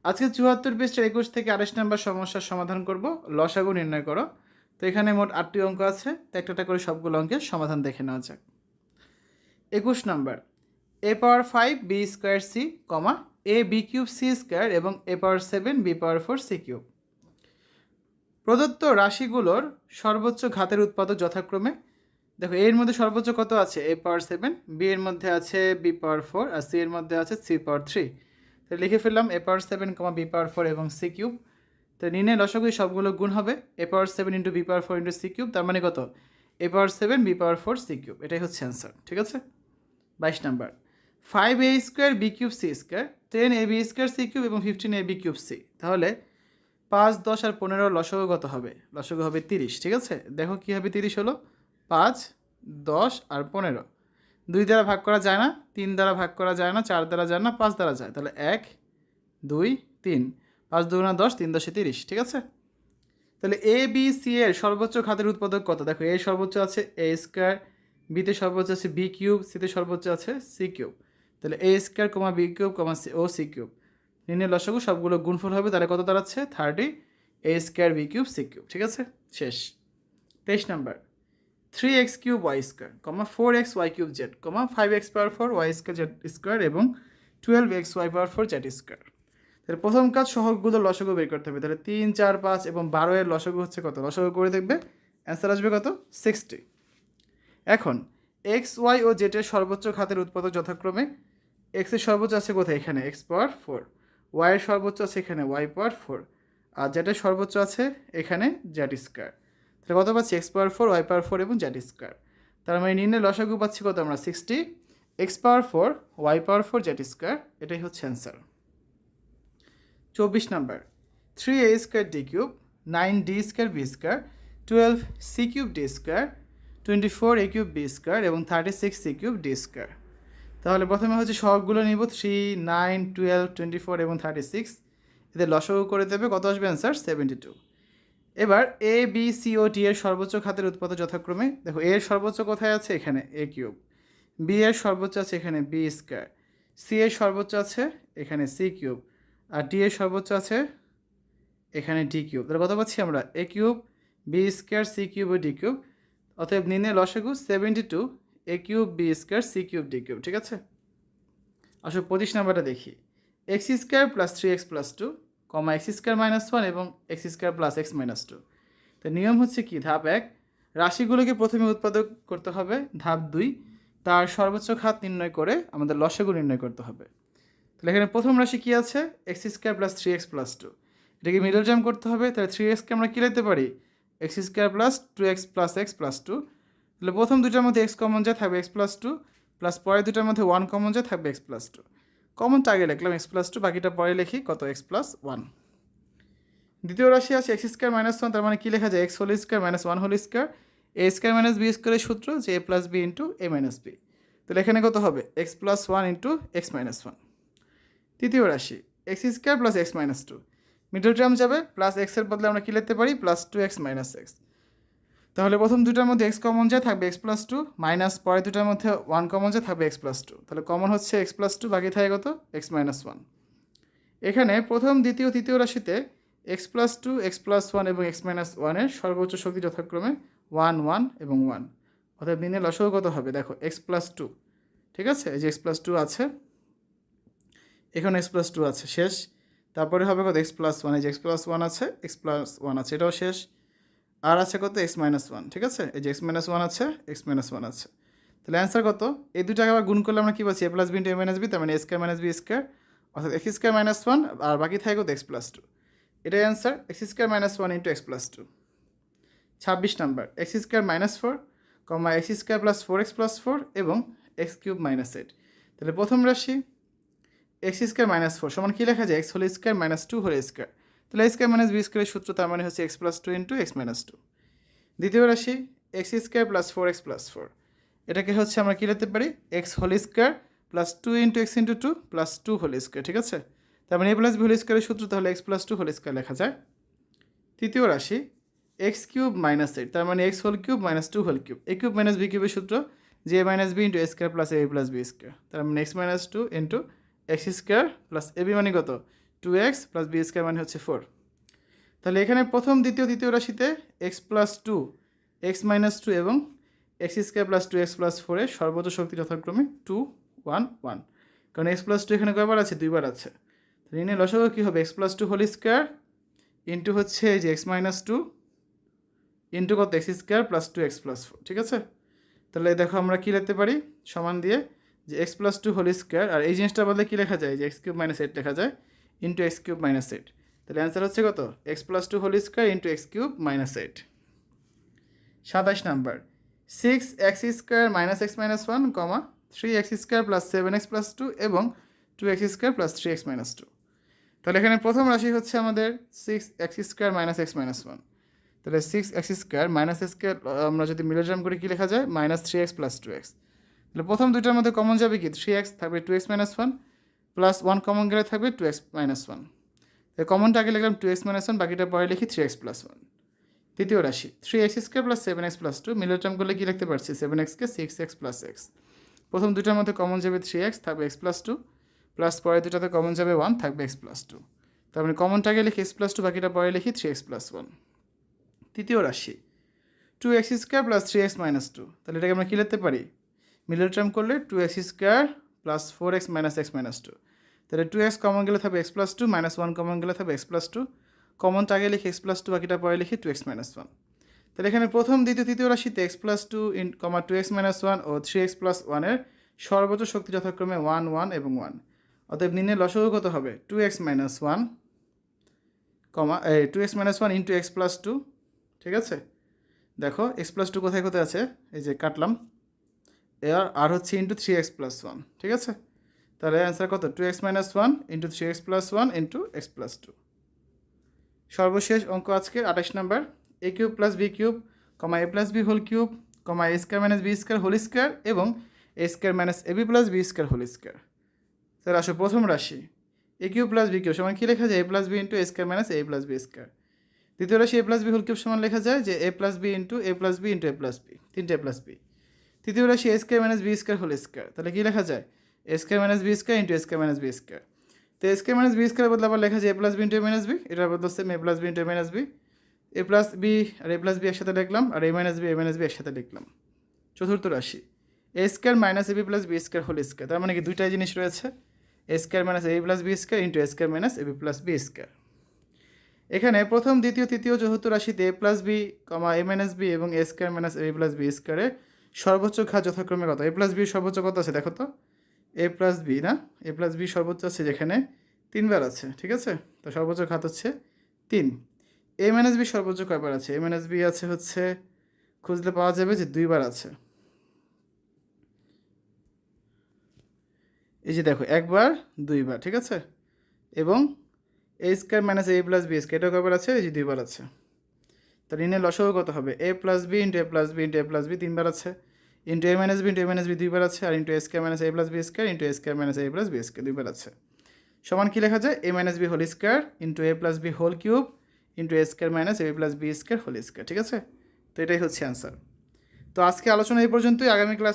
আজকে ৭৪ পৃষ্ঠার ২১ থেকে ২৮ নম্বর সমস্যার সমাধান করব। লসাগু নির্ণয় করো। তো এখানে মোট ৮টি অঙ্ক আছে, তো একটা করে সবগুলো অঙ্কের সমাধান দেখে নেওয়া যাক। ২১ নম্বর, a power 5 b square c, a b cube c square এবং a power 7 b power 4 c cube. প্রদত্ত রাশিগুলোর সর্বোচ্চ ঘাতের উৎপাদক যথাক্রমে, দেখো এর মধ্যে সর্বোচ্চ কত আছে, a পাওয়ার 7, b এর মধ্যে আছে b পাওয়ার 4 আর c এর মধ্যে আছে c পাওয়ার 3। তো লিখে ফেললাম a পাওয়ার 7, b পাওয়ার 4 এবং c কিউব। তো নির্ণয় লসাগু সবগুলো গুণ হবে a power 7 into b power 4 into c cube, তার মানে কত, a power 7 b power 4 c cube. এটাই হচ্ছে অ্যান্সার, ঠিক আছে। 22 number, 5a square b cube c square, 10ab square c cube এবং 15ab কিউব c। তাহলে 5, 10 আর 15 লসাগু কত হবে? লসাগু হবে 30, ঠিক আছে। দেখো কী হবে, 30 হলো 5, 10 আর 15। 2 দ্বারা ভাগ করা যায় না, 3 দ্বারা ভাগ করা যায় না, 4 দ্বারা যায় না, 5 দ্বারা যায়। তাহলে 1, 2, 3, 5 2 10, 3 10 30, ঠিক আছে। তাহলে এ বি সি এর সর্বোচ্চ ঘাতের উৎপাদক কত? দেখো এ সর্বোচ্চ আছে a স্কোয়ার, বিতে সর্বোচ্চ আছে b কিউব, সিতে সর্বোচ্চ আছে c কিউব। তাহলে a স্কোয়ার b কিউব ও c কিউব। নির্ণয় লসাগু সবগুলো গুণফল হবে, তাহলে কত দাঁড়াচ্ছে? 30 a square b cube c cube, ঠিক আছে। শেষ। 23 number, 3x cube y square, 4x y cube z, 5x পাওয়ার 4 y স্কোয়ার z স্কোয়ার এবং 12x y পাওয়ার 4 z স্কোয়ার। তাহলে প্রথম কাজ সহগগুলো লসাগু বের করতে হবে। তাহলে 3, 4, 5 এবং 12 এর লসাগু হচ্ছে কত? লসাগু করে দেখবে, অ্যান্সার আসবে কত? 60। এখন এক্স ওয়াই ও জেড এর সর্বোচ্চ ঘাতের উৎপাদক যথাক্রমে, এক্স এর সর্বোচ্চ আছে কোথায়? এখানে এক্স পাওয়ার 4, ওয়াই এর সর্বোচ্চ আছে এখানে ওয়াই পাওয়ার 4, আর জেড এর সর্বোচ্চ আছে এখানে জেড স্কোয়ার। তাহলে কত পাচ্ছি? এক্স পাওয়ার 4, ওয়াই পাওয়ার 4 এবং জেড স্কোয়ার। তার মানে নির্ণয় লসাগু পাচ্ছি কত আমরা? 60, x power 4, y power 4, z square. এটাই হচ্ছে answer. 24 number, 3a square D cube, 9d square B square, 12c cube D square, 24a cube B square এবং 36c কিউব ডি স্কোয়ার। তাহলে প্রথমে হচ্ছে সহগগুলো নিব, 3, 9, 12, 24 এবং 36। এদের লসাগু করে দেবে, কত আসবে? অ্যান্সার 72। এবার A B C O D এর সর্বোচ্চ ঘাতের উৎপাদক যথাক্রমে, দেখো এর সর্বোচ্চ কোথায় আছে? এখানে এ কিউব, বি এর সর্বোচ্চ আছে এখানে বি স্কোয়ার, সি এর সর্বোচ্চ আছে এখানে সি কিউব, আর ডি এর সর্বোচ্চ আছে এখানে ডি কিউব। তাহলে কত পাচ্ছি আমরা? A cube, B square, c cube ও ডি কিউব। অতএব নির্ণয় লসাগু 72, a cube, B square, c cube, d cube, ঠিক আছে। আসলে 25 নাম্বারটা দেখি, x square plus 3x plus 2, x square minus 1 এবং x square plus x minus 2। তো নিয়ম হচ্ছে কি, ধাপ 1 রাশিগুলোকে প্রথমে উৎপাদক করতে হবে, ধাপ 2 তার সর্বোচ্চ ঘাত নির্ণয় করে আমাদের লসাগু নির্ণয় করতে হবে। তাহলে এখানে প্রথম রাশি কী আছে? X square plus 3x plus 2, এটাকে মিডল টার্ম করতে হবে। তাহলে 3xকে আমরা কী লিখতে পারি? X square plus 2x plus x plus 2। তাহলে প্রথম দুটার মধ্যে এক্স কমন যায়, থাকবে এক্স প্লাস 2, প্লাস পরের দুটার মধ্যে 1 কমন যায়, থাকবে এক্স প্লাস 2। কমনটা আগে লিখলাম এক্স প্লাস 2, বাকিটা পরে লিখি, কত? X plus 1। দ্বিতীয় রাশি আছে এক্স স্কোয়ার মাইনাস 1, তার মানে কী লেখা যায়? X whole square minus 1 whole square, a square minus b স্কোয়ারের সূত্র যে a plus B into a minus b. তাহলে এখানে কত হবে? X plus 1 into x minus 1। তৃতীয় রাশি x square plus x minus 2, middle term যাবে, প্লাস এক্সের বদলে আমরা কী লিখতে পারি? Plus 2x minus x. তাহলে প্রথম দুটার মধ্যে এক্স কমন যায়, থাকবে এক্স প্লাস 2, মাইনাস পরের দুটার মধ্যে 1 কমন যায়, থাকবে এক্স প্লাস 2। তাহলে কমন হচ্ছে এক্স প্লাস 2, বাকি থাকে কত? X minus 1। এখানে প্রথম, দ্বিতীয়, তৃতীয় রাশিতে এক্স প্লাস 2, এক্স প্লাস 1 এবং এক্স মাইনাস 1-এর সর্বোচ্চ শক্তি যথাক্রমে 1, 1 এবং 1। অর্থাৎ নির্ণয় লসাগু কত হবে? দেখো এক্স প্লাস 2, ঠিক আছে, এই যে এক্স প্লাস 2 আছে, এখানে এক্স প্লাস 2 আছে, শেষ। তারপরে হবে কত? এক্স প্লাস 1, এই যে এক্স প্লাস 1 আছে, এক্স প্লাস 1 আছে, এটাও শেষ। আর আছে কত? এক্স মাইনাস 1, ঠিক আছে, এই যে এক্স মাইনাস 1 আছে, এক্স মাইনাস 1 আছে। তাহলে অ্যান্সার কত? এই দুটাকে আবার গুণ করলে আমরা কী পাচ্ছি? এ plus B into a minus B, তার মানে এ স্কোয়ার মাইনাস বি স্কোয়ার, অর্থাৎ এক্স স্কোয়ার মাইনাস 1 আর বাকি থাকে কত? X plus 2। এটাই answer, x square minus 1 into x plus 2। 26 number, x square minus 4, x square plus 4x plus 4 এবং x cube minus 8। তাহলে প্রথম রাশি এক্স স্কোয়ার মাইনাস 4 সমান কী লেখা যায়? X whole square minus 2 whole square. তাহলে এ স্কোয়ার মাইনাস বি স্কোয়ারের সূত্র, তার মানে হচ্ছে x plus 2 into x minus 2। দ্বিতীয় রাশি x square plus 4x plus 4, এটাকে হচ্ছে আমরা কী লিখতে পারি? X whole square plus 2 into x into 2 plus 2 whole square, ঠিক আছে। তার মানে এ প্লাস বি হোল স্কোয়ারের সূত্র, তাহলে এক্স প্লাস 2 হোল স্কোয়ার লেখা যায়। তৃতীয় রাশি এক্স কিউব মাইনাস 8, তার মানে x whole cube minus 2 whole cube, a cube minus b কিউবের সূত্র যে a minus b into A square plus a plus B square, তার মানে x minus 2 into x square plus a b মানে কত? 2x plus B square মানে হচ্ছে 4। তাহলে এখানে প্রথম দ্বিতীয় তৃতীয় রাশিতে x plus two, x minus two এবং x square plus 2x plus 4-এর সর্বোচ্চ শক্তি যথাক্রমে 2, 1, 1, কারণ এক্স প্লাস টু এখানে কয়বার আছে? 2বার আছে। তাহলে এনে লসাগু কী হবে? X plus two whole square into হচ্ছে এই যে এক্স মাইনাস টু ইন্টু কত? X square plus 2x plus 4, ঠিক আছে? তাহলে দেখো আমরা কী লিখতে পারি সমান দিয়ে যে x plus two whole square, আর এই জিনিসটা বদলে কী লেখা যায়? যে এক্স কিউব মাইনাস 8 লেখা যায় ইন্টু এক্স কিউব মাইনাস 8। তাহলে অ্যান্সার হচ্ছে কত? X plus two whole square into x cube minus 8। 27 number, 6x square minus x minus 1, 3x square plus 7x plus 2 এবং 2x square plus 3x minus 2। তাহলে এখানে প্রথম রাশি হচ্ছে আমাদের 6x square minus x minus 1। তাহলে 6x স্কোয়ার মাইনাস স্কোয়ার আমরা যদি মিলোগ্রাম করে কী লেখা যায়? Minus 3x plus 2x। তাহলে প্রথম দুইটার মধ্যে কমন যাবে কি? 3x থাকবে 2x মাইনাস 1 প্লাস 1 কমন গেলে থাকবে 2x মাইনাস 1। তাহলে কমনটা আগে লিখলাম 2x মাইনাস 1, বাকিটা পরে লিখি 3x প্লাস 1। তৃতীয় রাশি 3x square plus 7x plus 2, মিলোগ্রাম করলে কী লিখতে পারছি? 7xকে 6x প্লাস x। প্রথম দুইটার মধ্যে কমন যাবে 3x, থাকবে x প্লাস 2 প্লাস পরে দুটাতে কমন যাবে 1, থাকবে x প্লাস 2। তারপরে কমনটা আগে লিখি x প্লাস 2, বাকিটা পরে লিখি 3x প্লাস 1। তৃতীয় রাশি 2x square plus 3x minus 2, তাহলে এটাকে আমরা কী লিখতে পারি? মিডল টার্ম করলে 2x square plus 4x minus x minus 2। তাহলে 2x কমন গেলে থাকবে x প্লাস 2, মাইনাস 1 কমন গেলে থাকবে x প্লাস 2। কমনটা আগে লিখি x প্লাস 2, বাকিটা পরে লিখি 2x মাইনাস 1। তাহলে এখানে প্রথম দ্বিতীয় তৃতীয় রাশিতে x প্লাস 2, 2x মাইনাস 1 ও 3x প্লাস 1-এর সর্বোচ্চ শক্তি যথাক্রমে 1, 1 এবং 1। অতএব নির্ণয়ের লসাগু কত হবে? 2x minus 1, 2x minus 1 into x plus 2, ঠিক আছে? দেখো এক্স প্লাস 2 কোথায় কোথায় আছে? এই যে কাটলাম, আর হচ্ছে ইন্টু 3x প্লাস 1, ঠিক আছে? তাহলে অ্যান্সার কত? 2x minus 1 into 3x plus 1 into x plus 2। সর্বশেষ অঙ্ক আজকের 28 number, a cube plus B cube, a plus B whole cube, a square minus B square whole square এবং a square minus AB plus B square whole square. তাহলে আসো প্রথম রাশি a cube plus B cube সমান কী লেখা যায়? a plus B into A square minus A plus B square. দ্বিতীয় রাশি a plus B whole cube সমান লেখা যায় যে a plus B into a plus B into a plus b, তিনটে এ প্লাস বি। তৃতীয় রাশি a square minus B square whole square, তাহলে কী লেখা যায়? A square minus B square into A square minus B square. তো a square minus B square বদলে আবার লেখা যায় a plus B into a minus b, এটার বদলে same A plus B into a minus B. A plus B R A plus B একসাথে লিখলাম, আর এ minus B একসাথে লিখলাম। চতুর্থ রাশি a square minus AB plus B square whole square, তার মানে কি দুইটাই জিনিস রয়েছে, a square minus AB plus B square into A square minus AB plus B square. এখানে প্রথম দ্বিতীয় তৃতীয় চতুর্থ রাশিতে a plus b, a minus b এবং a square minus AB plus b স্কোয়ারের সর্বোচ্চ ঘাত যথাক্রমে কত? এ প্লাস বির সর্বোচ্চ কত আছে দেখো তো? এ প্লাস বি না, এ প্লাস বি সর্বোচ্চ আছে যেখানে 3বার আছে, ঠিক আছে? তো সর্বোচ্চ ঘাত হচ্ছে 3। এ মাইনাস বি সর্বোচ্চ কয়বার আছে? এ মাইনাস বি আছে হচ্ছে খুঁজলে পাওয়া যাবে যে 2বার আছে। এই যে দেখো 1বার 2বার, ঠিক আছে? এবং a square minus A plus B square এটা কয়বার আছে? এই যে 2বার আছে। তাহলে নির্ণয়ের লসাগু কত হবে? A plus B into a plus B into a plus b 3বার আছে, into a minus b into a minus b 2বার আছে, আর ইন্টু এ স্কোয়ার মাইনাস এ প্লাস বি স্কোয়ার ইন্টু এ স্কোয়ার মাইনাস এ প্লাস বি স্কোয়ার 2বার আছে। সমান কী লেখা যায়? A minus b whole square into a plus B whole cube into A square minus A plus B square whole square, ঠিক আছে? তো এটাই হচ্ছে অ্যান্সার। তো আজকে আলোচনা এই পর্যন্তই। আগামী ক্লাস